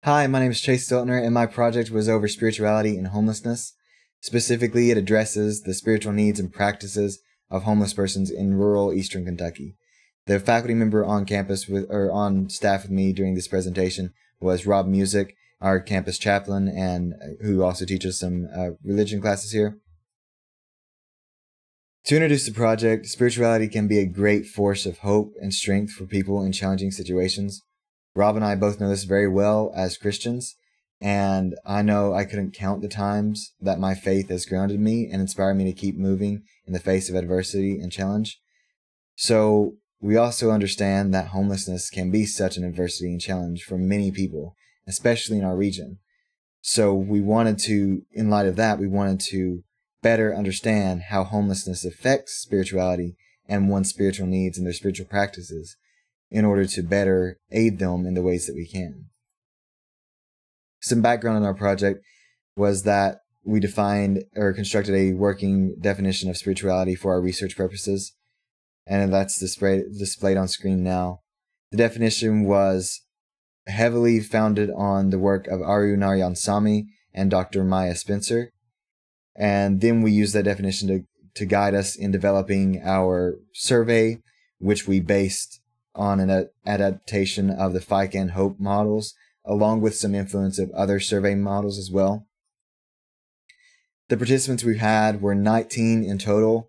Hi, my name is Chase Stiltner, and my project was over spirituality and homelessness. Specifically, it addresses the spiritual needs and practices of homeless persons in rural eastern Kentucky. The faculty member on campus on staff with me during this presentation was Rob Music, our campus chaplain, and who also teaches some religion classes here. To introduce the project, spirituality can be a great force of hope and strength for people in challenging situations. Rob and I both know this very well as Christians, and I know I couldn't count the times that my faith has grounded me and inspired me to keep moving in the face of adversity and challenge. So we also understand that homelessness can be such an adversity and challenge for many people, especially in our region. So we wanted to, in light of that, we wanted to better understand how homelessness affects spirituality and one's spiritual needs and their spiritual practices, in order to better aid them in the ways that we can. Some background on our project was that we defined or constructed a working definition of spirituality for our research purposes, and that's displayed on screen now. The definition was heavily founded on the work of Aru Narayansamy and Dr. Maya Spencer, and then we used that definition to guide us in developing our survey, which we based on an adaptation of the FICA and HOPE models, along with some influence of other survey models as well. The participants we had were 19 in total.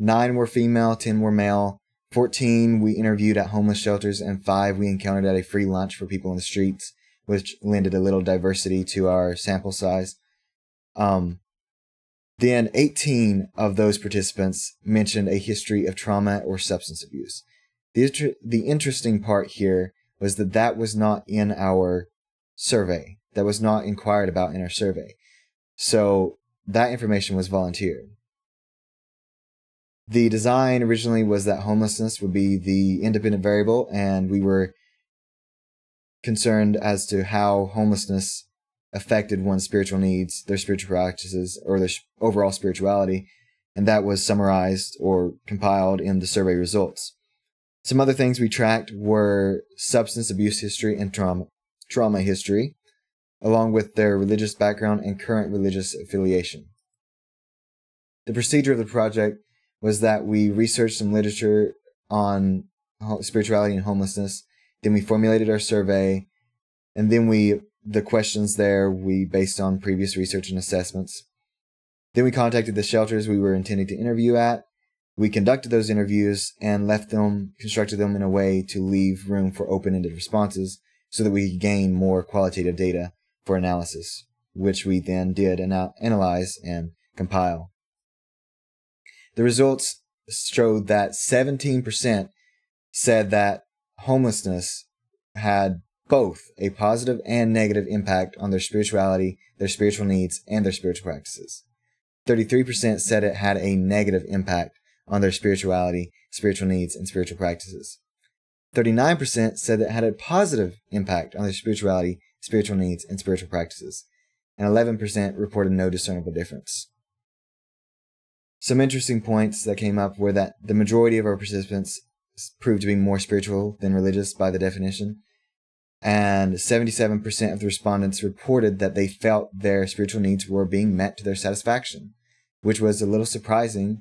9 were female, 10 were male, 14 we interviewed at homeless shelters, and 5 we encountered at a free lunch for people in the streets, which lended a little diversity to our sample size. Then 18 of those participants mentioned a history of trauma or substance abuse. The interesting part here was that was not in our survey. That was not inquired about in our survey. So that information was volunteered. The design originally was that homelessness would be the independent variable, and we were concerned as to how homelessness affected one's spiritual needs, their spiritual practices, or their overall spirituality, and that was summarized or compiled in the survey results. Some other things we tracked were substance abuse history and trauma history, along with their religious background and current religious affiliation. The procedure of the project was that we researched some literature on spirituality and homelessness, then we formulated our survey, and then the questions there we based on previous research and assessments. Then we contacted the shelters we were intending to interview at. We conducted those interviews and constructed them in a way to leave room for open-ended responses so that we could gain more qualitative data for analysis, which we then did analyze and compile. The results showed that 17% said that homelessness had both a positive and negative impact on their spirituality, their spiritual needs, and their spiritual practices. 33% said it had a negative impact on their spirituality, spiritual needs, and spiritual practices. 39% said that it had a positive impact on their spirituality, spiritual needs, and spiritual practices. And 11% reported no discernible difference. Some interesting points that came up were that the majority of our participants proved to be more spiritual than religious by the definition, and 77% of the respondents reported that they felt their spiritual needs were being met to their satisfaction, which was a little surprising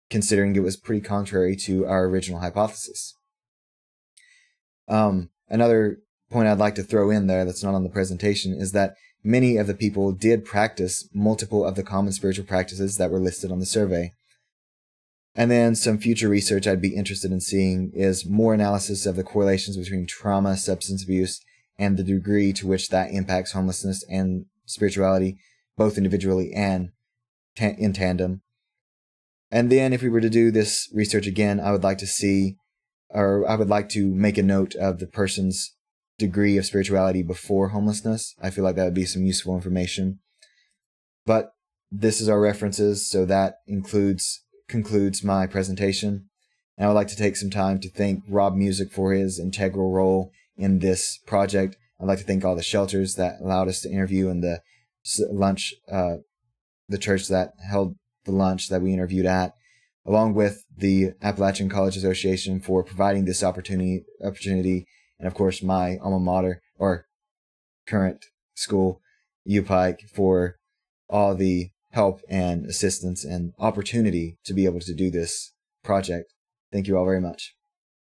considering it was pretty contrary to our original hypothesis. Another point I'd like to throw in there that's not on the presentation is that many of the people did practice multiple of the common spiritual practices that were listed on the survey. And then some future research I'd be interested in seeing is more analysis of the correlations between trauma, substance abuse, and the degree to which that impacts homelessness and spirituality, both individually and in tandem. And then if we were to do this research again, I would like to make a note of the person's degree of spirituality before homelessness. I feel like that would be some useful information. But this is our references, so that concludes my presentation. And I would like to take some time to thank Rob Music for his integral role in this project. I'd like to thank all the shelters that allowed us to interview, and the lunch, the church that held the lunch that we interviewed at, along with the Appalachian College Association for providing this opportunity, and of course my alma mater, or current school, UPike, for all the help and assistance and opportunity to be able to do this project. Thank you all very much.